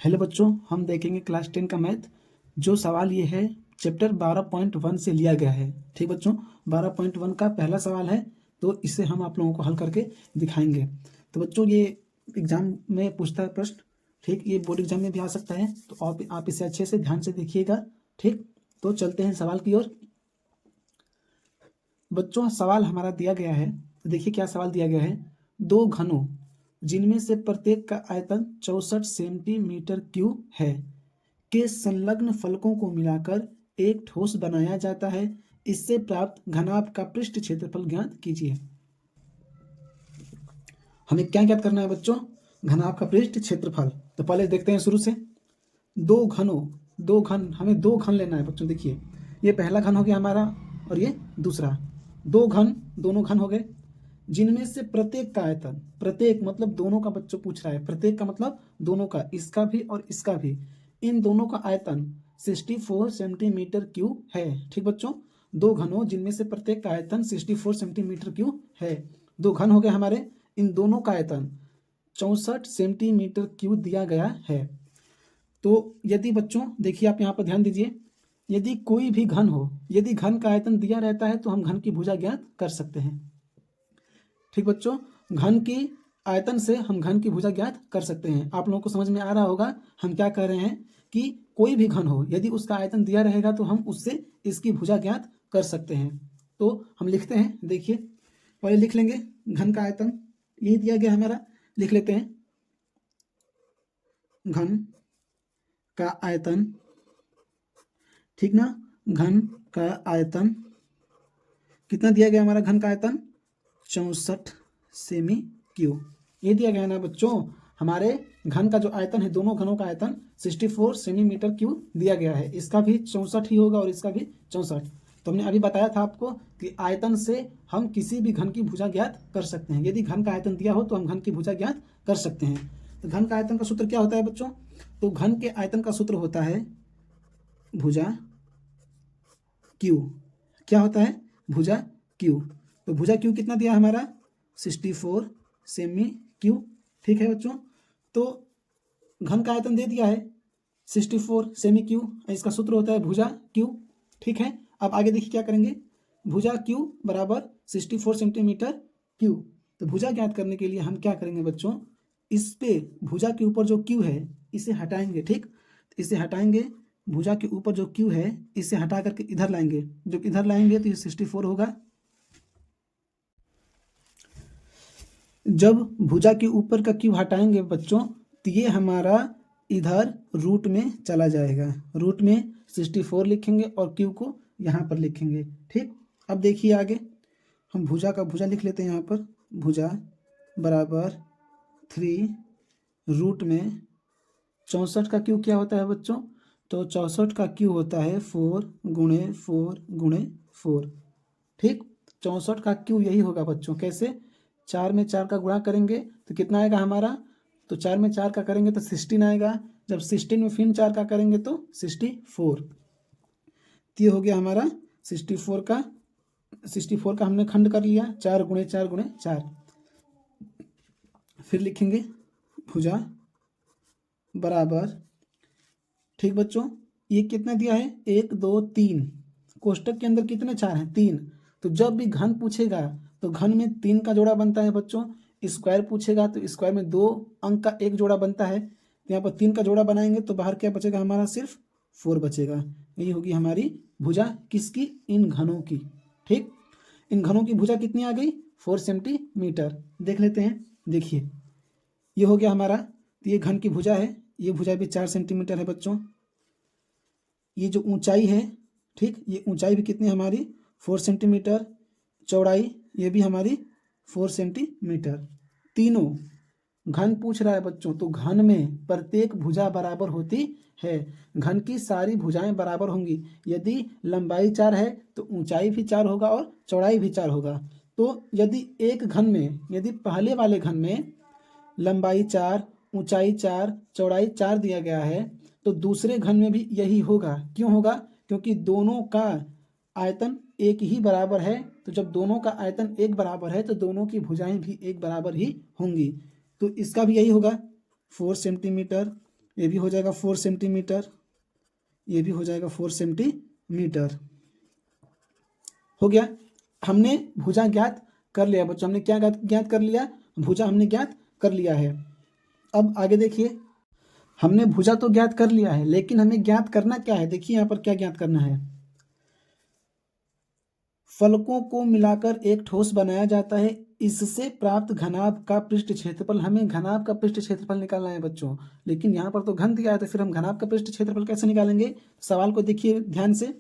Hello बच्चों, हम देखेंगे क्लास 10 का मैथ। जो सवाल ये है चैप्टर 12.1 से लिया गया है। ठीक बच्चों, 12.1 का पहला सवाल है, तो इसे हम आप लोगों को हल करके दिखाएंगे। तो बच्चों ये एग्जाम में पूछता है प्रश्न, ठीक, ये बोर्ड एग्जाम में भी आ सकता है, तो आप इसे अच्छे से ध्यान से देखिएगा। ठीक, तो चलते हैं सवाल की ओर। बच्चों सवाल हमारा दिया गया है, तो देखिए क्या सवाल दिया गया है। दो घनों जिनमें से प्रत्येक का आयतन 64 सेंटीमीटर क्यूब है के संलग्न फलकों को मिलाकर एक ठोस बनाया जाता है। इससे प्राप्त घनाभ का पृष्ठ क्षेत्रफल ज्ञात कीजिए। हमें क्या ज्ञात करना है बच्चों? घनाभ का पृष्ठ क्षेत्रफल। तो पहले देखते हैं शुरू से। दो घन, हमें दो घन लेना है बच्चों। देखिए ये पहला घन हो गया हमारा और ये दूसरा। दो घन, दोनों घन हो गए, जिनमें से प्रत्येक का आयतन, प्रत्येक मतलब दोनों का बच्चों पूछ रहा है, प्रत्येक का मतलब दोनों का, इसका भी और इसका भी, इन दोनों का आयतन 64 सेंटीमीटर क्यूब है। ठीक बच्चों, दो घनों जिनमें से प्रत्येक का आयतन 64 सेंटीमीटर क्यूब है। दो घन हो गए हमारे, इन दोनों का आयतन 64 सेंटीमीटर क्यूब दिया गया है। तो यदि बच्चों देखिए, आप यहाँ पर ध्यान दीजिए, यदि कोई भी घन हो, यदि घन का आयतन दिया रहता है तो हम घन की भुजा ज्ञात कर सकते हैं। ठीक बच्चों, घन की आयतन से हम घन की भुजा ज्ञात कर सकते हैं। आप लोगों को समझ में आ रहा होगा हम क्या कह रहे हैं कि कोई भी घन हो, यदि उसका आयतन दिया रहेगा तो हम उससे इसकी भुजा ज्ञात कर सकते हैं। तो हम लिखते हैं, देखिए पहले लिख लेंगे घन का आयतन, यही दिया गया हमारा, लिख लेते हैं घन का आयतन। ठीक ना, घन का आयतन कितना दिया गया हमारा? घन का आयतन 64 सेमी क्यूब, ये दिया गया ना बच्चों। हमारे घन का जो आयतन है, दोनों घनों का आयतन 64 सेंटीमीटर क्यूब दिया गया है। इसका भी 64 ही होगा और इसका भी 64। तो हमने अभी बताया था आपको कि आयतन से हम किसी भी घन की भुजा ज्ञात कर सकते हैं। यदि घन का आयतन दिया हो तो हम घन की भुजा ज्ञात कर सकते हैं। तो घन का आयतन का सूत्र क्या होता है बच्चों? तो घन के आयतन का सूत्र होता है भुजा क्यू। क्या होता है? भुजा क्यू। तो भुजा क्यू कितना दिया हमारा? 64 सेमी क्यू। ठीक है बच्चों, तो घन का आयतन दे दिया है 64 सेमी क्यू, इसका सूत्र होता है भुजा क्यू। ठीक है, अब आगे देखिए क्या करेंगे। भुजा क्यू बराबर 64 सेंटीमीटर क्यू। तो भुजा ज्ञात करने के लिए हम क्या करेंगे बच्चों? इस पे भुजा के ऊपर जो क्यू है इसे हटाएंगे। ठीक, इसे हटाएंगे, भुजा के ऊपर जो क्यू है इसे हटा करके इधर लाएंगे। जब इधर लाएंगे तो ये 64 होगा। जब भुजा के ऊपर का क्यू हटाएंगे बच्चों तो ये हमारा इधर रूट में चला जाएगा। रूट में 64 लिखेंगे और क्यू को यहाँ पर लिखेंगे। ठीक, अब देखिए आगे हम भुजा का भुजा लिख लेते हैं यहाँ पर। भुजा बराबर 3 रूट में 64 का क्यू क्या होता है बच्चों? तो 64 का क्यू होता है 4 गुणे 4 गुणे 4। ठीक, 64 का क्यू यही होगा बच्चों। कैसे? 4 में 4 का गुणा करेंगे तो कितना आएगा हमारा? तो 4 में 4 का करेंगे तो 16 आएगा। जब 16 में फिर 4 का करेंगे तो 64। तो ये हो गया हमारा 64 का हमने खंड कर लिया, 4 गुणे 4 गुणे 4। फिर लिखेंगे भुजा बराबर, ठीक बच्चों, ये कितना दिया है? 1 2 3, कोष्टक के अंदर कितने 4 हैं? 3। तो जब भी घन पूछेगा तो घन में 3 का जोड़ा बनता है बच्चों। स्क्वायर पूछेगा तो स्क्वायर में 2 अंक का एक जोड़ा बनता है। तो यहाँ पर 3 का जोड़ा बनाएंगे तो बाहर क्या बचेगा हमारा? सिर्फ 4 बचेगा। यही होगी हमारी भुजा किसकी? इन घनों की। ठीक, इन घनों की भुजा कितनी आ गई? 4 सेंटीमीटर। देख लेते हैं, देखिए ये हो गया हमारा। तो ये घन की भुजा है, ये भुजा भी 4 सेंटीमीटर है बच्चों। ये जो ऊंचाई है, ठीक, ये ऊंचाई भी कितनी है हमारी? 4 सेंटीमीटर। चौड़ाई ये भी हमारी 4 सेंटीमीटर। तीनों घन पूछ रहा है बच्चों, तो घन में प्रत्येक भुजा बराबर होती है। घन की सारी भुजाएं बराबर होंगी। यदि लंबाई 4 है तो ऊंचाई भी 4 होगा और चौड़ाई भी 4 होगा। तो यदि एक घन में, यदि पहले वाले घन में लंबाई 4, ऊंचाई 4, चौड़ाई 4 दिया गया है तो दूसरे घन में भी यही होगा। क्यों होगा? क्योंकि दोनों का आयतन एक ही बराबर है। तो जब दोनों का आयतन एक बराबर है तो दोनों की भुजाएं भी एक बराबर ही होंगी। तो इसका भी यही होगा 4 सेंटीमीटर। ये भी हो जाएगा 4 सेंटीमीटर, ये भी हो जाएगा 4 सेंटीमीटर। हो गया। हमने भुजा ज्ञात कर लिया बच्चों, हमने क्या ज्ञात कर लिया, भुजा हमने ज्ञात कर लिया है। अब आगे देखिए, हमने भुजा तो ज्ञात कर लिया है, लेकिन हमें ज्ञात करना क्या है, देखिए यहाँ पर क्या ज्ञात करना है। फलकों को मिलाकर एक ठोस बनाया जाता है, इससे प्राप्त घनाभ का पृष्ठ क्षेत्रफल। हमें घनाभ का पृष्ठ क्षेत्रफल निकालना है बच्चों, लेकिन यहाँ पर तो घन दिया है, तो फिर हम घनाभ का पृष्ठ क्षेत्रफल कैसे निकालेंगे। सवाल को देखिए ध्यान से।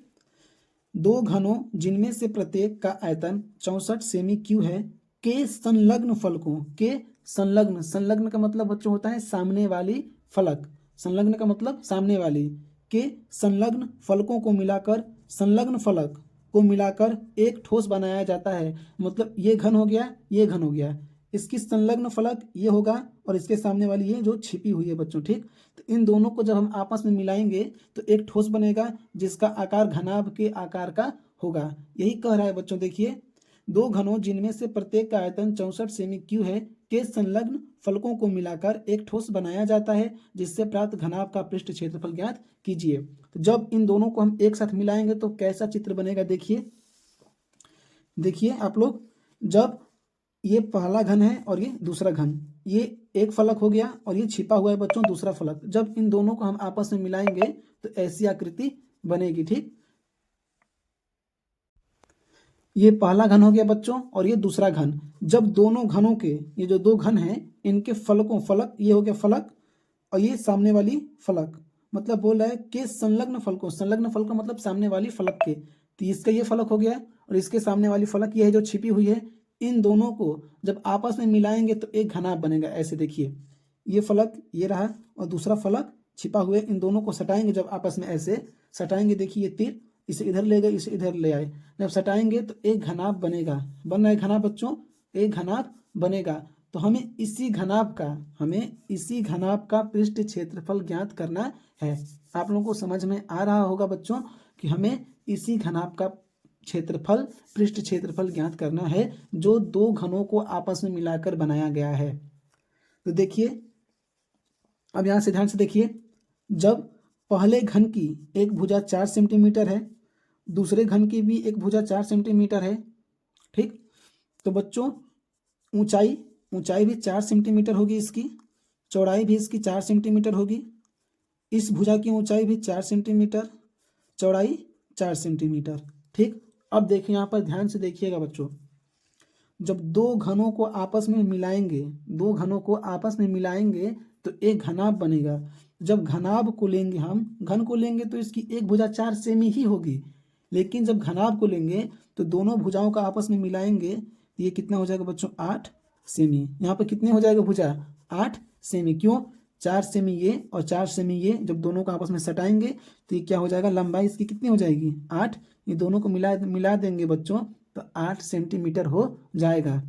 दो घनों जिनमें से प्रत्येक का आयतन 64 सेमी क्यू है, के संलग्न फलकों के संलग्न, संलग्न का मतलब बच्चों होता है सामने वाली फलक, संलग्न का मतलब सामने वाली, के संलग्न फलकों को मिलाकर, संलग्न फलक को मिलाकर एक ठोस बनाया जाता है। मतलब ये घन हो गया, ये घन हो गया, इसकी संलग्न फलक ये होगा और इसके सामने वाली ये जो छिपी हुई है बच्चों, ठीक। तो इन दोनों को जब हम आपस में मिलाएंगे तो एक ठोस बनेगा जिसका आकार घनाभ के आकार का होगा। यही कह रहा है बच्चों, देखिए दो घनों जिनमें से प्रत्येक का आयतन 64 सेमी क्यू है, के संलग्न फलकों को मिलाकर एक ठोस बनाया जाता है, जिससे प्राप्त घनाभ का पृष्ठ क्षेत्रफल ज्ञात कीजिए। तो जब इन दोनों को हम एक साथ मिलाएंगे तो कैसा चित्र बनेगा, देखिए देखिए आप लोग, जब ये पहला घन है और ये दूसरा घन, ये एक फलक हो गया और ये छिपा हुआ है बच्चों दूसरा फलक, जब इन दोनों को हम आपस में मिलाएंगे तो ऐसी आकृति बनेगी, ठीक। ये पहला घन हो गया बच्चों और ये दूसरा घन, जब दोनों घनों के, ये जो दो घन हैं इनके फलकों, फलक ये हो गया फलक और ये सामने वाली फलक, मतलब बोल रहा है कि संलग्न फलकों, संलग्न फलक का मतलब सामने वाली फलक के, तो इसका ये फलक हो गया और इसके सामने वाली फलक ये है जो छिपी हुई है। इन दोनों को जब आपस में मिलाएंगे तो एक घनाभ बनेगा। ऐसे देखिए, ये फलक ये रहा और दूसरा फलक छिपा हुए, इन दोनों को सटाएंगे जब आपस में ऐसे सटाएंगे, देखिए ये तीर इसे इधर ले गए, इसे इधर ले आए, जब सटाएंगे तो एक घनाभ बनेगा। बन रहा है घनाभ बच्चों, एक घनाभ बनेगा। तो हमें इसी घनाभ का पृष्ठ क्षेत्रफल ज्ञात करना है। आप लोगों को समझ में आ रहा होगा बच्चों कि हमें इसी घनाभ का क्षेत्रफल, पृष्ठ क्षेत्रफल ज्ञात करना है जो दो घनों को आपस में मिलाकर बनाया गया है। तो देखिए, अब यहां से ध्यान से देखिए, जब पहले घन की एक भुजा 4 सेंटीमीटर है, दूसरे घन की भी एक भुजा 4 सेंटीमीटर है, ठीक। तो बच्चों ऊंचाई भी 4 सेंटीमीटर होगी, इसकी चौड़ाई भी इसकी 4 सेंटीमीटर होगी। इस भुजा की ऊंचाई भी 4 सेंटीमीटर, चौड़ाई 4 सेंटीमीटर, ठीक। अब देखिए यहाँ पर ध्यान से देखिएगा बच्चों, जब दो घनों को आपस में मिलाएंगे, दो घनों को आपस में मिलाएंगे तो एक घनाभ बनेगा। जब घनाभ को लेंगे, हम घन को लेंगे तो इसकी एक भुजा 4 सेमी ही होगी, लेकिन जब घनाभ को लेंगे तो दोनों भुजाओं का आपस में मिलाएंगे तो ये कितना हो जाएगा बच्चों, 8 सेमी। यहाँ पर कितने हो जाएगा भुजा, 8 सेमी। क्यों, 4 सेमी ये और 4 सेमी ये, जब दोनों को आपस में सटाएंगे तो ये क्या हो जाएगा, लंबाई इसकी कितनी हो जाएगी, 8। ये दोनों को मिला देंगे बच्चों तो 8 सेंटीमीटर हो जाएगा।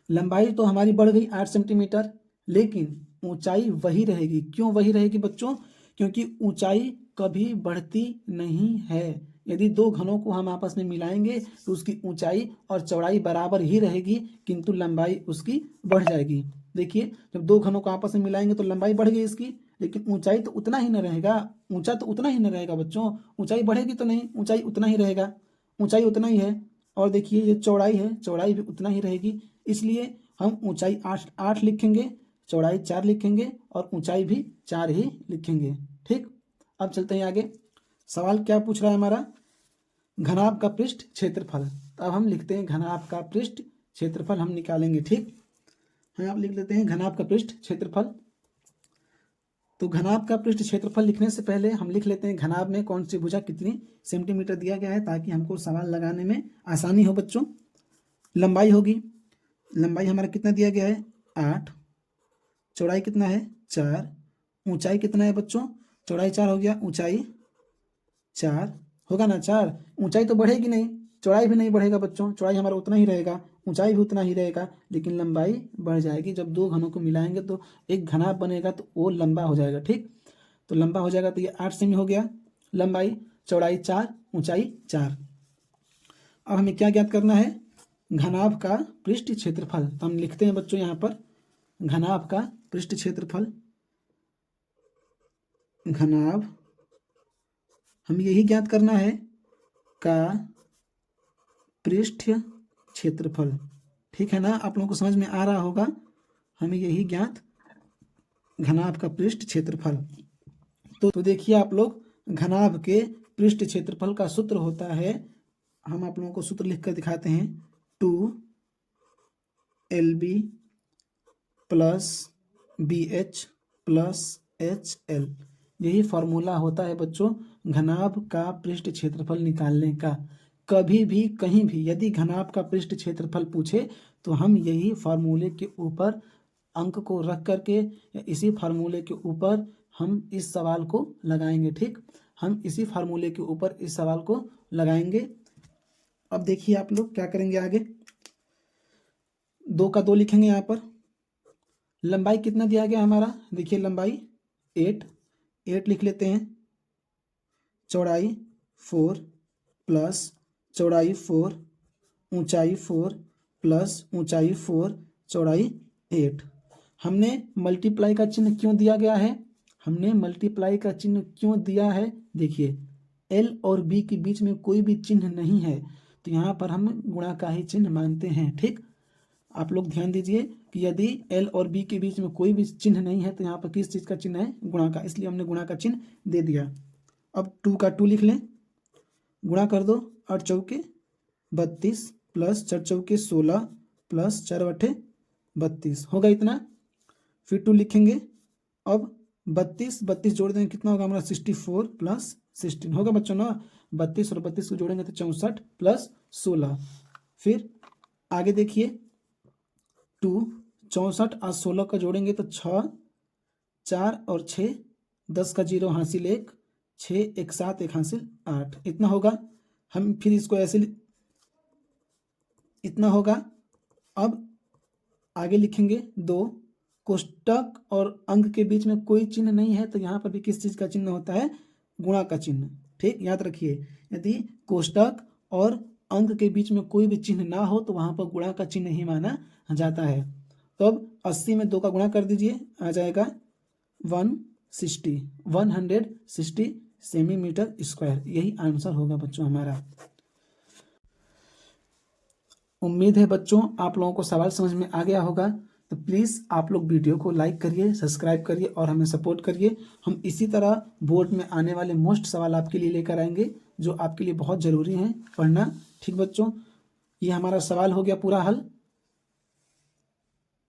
लंबाई तो हमारी बढ़ गई 8 सेंटीमीटर, लेकिन ऊंचाई वही रहेगी। क्यों वही रहेगी बच्चों, क्योंकि ऊंचाई कभी बढ़ती नहीं है। यदि दो घनों को हम आपस में मिलाएंगे तो उसकी ऊंचाई और चौड़ाई बराबर ही रहेगी, किंतु लंबाई उसकी बढ़ जाएगी। देखिए, जब दो घनों को आपस में मिलाएंगे तो लंबाई बढ़ गई इसकी, लेकिन ऊंचाई तो उतना ही न रहेगा, ऊंचा तो उतना ही न रहेगा बच्चों, ऊंचाई बढ़ेगी तो नहीं, ऊंचाई उतना ही रहेगा, ऊंचाई उतना ही है। और देखिए ये चौड़ाई है, चौड़ाई भी उतना ही रहेगी, इसलिए हम ऊंचाई 8 लिखेंगे, चौड़ाई 4 लिखेंगे और ऊंचाई भी 4 ही लिखेंगे, ठीक। अब चलते हैं आगे। सवाल क्या पूछ रहा है हमारा, घनाभ का पृष्ठ क्षेत्रफल। तो अब हम लिखते हैं घनाभ का पृष्ठ क्षेत्रफल हम निकालेंगे, ठीक है। आप लिख लेते हैं घनाभ का पृष्ठ क्षेत्रफल। तो घनाभ का पृष्ठ क्षेत्रफल लिखने से पहले हम लिख लेते हैं घनाभ में कौन सी भुजा कितनी सेंटीमीटर दिया गया है, ताकि हमको सवाल लगाने में आसानी हो बच्चों। लंबाई होगी, लंबाई हमारा कितना दिया गया है, 8, चौड़ाई कितना है, 4, ऊंचाई कितना है बच्चों, चौड़ाई 4 हो गया, ऊंचाई 4 होगा ना, 4। ऊंचाई तो बढ़ेगी नहीं, चौड़ाई भी नहीं बढ़ेगा बच्चों, चौड़ाई हमारा उतना ही रहेगा, ऊंचाई भी उतना ही रहेगा, लेकिन लंबाई बढ़ जाएगी। जब दो घनों को मिलाएंगे तो एक घनाभ बनेगा तो वो लंबा हो जाएगा, ठीक। तो लंबा हो जाएगा तो ये 8 सेमी हो गया लंबाई, चौड़ाई 4, ऊंचाई 4। अब हमें क्या ज्ञात करना है, घनाभ का पृष्ठ क्षेत्रफल। तो हम लिखते हैं बच्चों यहाँ पर घनाभ का पृष्ठ क्षेत्रफल। घनाभ, हमें यही ज्ञात करना है, का पृष्ठ क्षेत्रफल। ठीक है ना, आप लोगों को समझ में आ रहा होगा। हमें यही ज्ञात, घनाभ का पृष्ठ क्षेत्रफल। तो देखिए आप लोग, घनाभ के पृष्ठ क्षेत्रफल का सूत्र होता है, हम आप लोगों को सूत्र लिख कर दिखाते हैं, 2LB plus BH plus HL। यही फॉर्मूला होता है बच्चों घनाभ का पृष्ठ क्षेत्रफल निकालने का। कभी भी कहीं भी यदि घनाभ का पृष्ठ क्षेत्रफल पूछे तो हम यही फार्मूले के ऊपर अंक को रख करके, इसी फार्मूले के ऊपर हम इस सवाल को लगाएंगे। ठीक, हम इसी फार्मूले के ऊपर इस सवाल को लगाएंगे। अब देखिए आप लोग क्या करेंगे आगे, 2 का 2 लिखेंगे यहाँ पर। लंबाई कितना दिया गया हमारा, देखिए लंबाई 8 लिख लेते हैं। चौड़ाई 4 प्लस चौड़ाई 4, ऊंचाई 4 प्लस ऊंचाई 4, चौड़ाई 8। हमने मल्टीप्लाई का चिन्ह क्यों दिया गया है, हमने मल्टीप्लाई का चिन्ह क्यों दिया है, देखिए L और B के बीच में कोई भी चिन्ह नहीं है, तो यहाँ पर हम गुणा का ही चिन्ह मानते हैं। ठीक, आप लोग ध्यान दीजिए कि यदि L और B के बीच में कोई भी चिन्ह नहीं है तो यहाँ पर किस चीज़ का चिन्ह है, गुणा का, इसलिए हमने गुणा का चिन्ह दे दिया। अब 2 का 2 लिख लें, गुणा कर दो, 8 चौके 32 प्लस 4 चौके 16 प्लस 4 बटे 32, होगा इतना। फिर 2 लिखेंगे, अब 32 जोड़ देंगे, कितना होगा हमारा 64 प्लस 16, होगा बच्चों ना। 32 और 32 को जोड़ेंगे तो 64 प्लस 16। फिर आगे देखिए 2, 64 और 16 का जोड़ेंगे तो 6, 4 और 6, 10 का 0 हासिल 1, 6 1 7 1 हासिल 8, इतना होगा। हम फिर इसको ऐसे इतना होगा। अब आगे लिखेंगे 2, कोष्टक और अंक के बीच में कोई चिन्ह नहीं है तो यहाँ पर भी किस चीज़ का चिन्ह होता है, गुणा का चिन्ह। ठीक, याद रखिए, यदि कोष्टक और अंक के बीच में कोई भी चिन्ह ना हो तो वहाँ पर गुणा का चिन्ह ही माना जाता है। तो अब 80 में 2 का गुणा कर दीजिए, आ जाएगा 160 सेंटीमीटर स्क्वायर। यही आंसर होगा बच्चों हमारा। उम्मीद है बच्चों आप लोगों को सवाल समझ में आ गया होगा। तो प्लीज़ आप लोग वीडियो को लाइक करिए, सब्सक्राइब करिए और हमें सपोर्ट करिए। हम इसी तरह बोर्ड में आने वाले मोस्ट सवाल आपके लिए लेकर आएंगे जो आपके लिए बहुत ज़रूरी हैं पढ़ना। ठीक बच्चों, ये हमारा सवाल हो गया पूरा हल।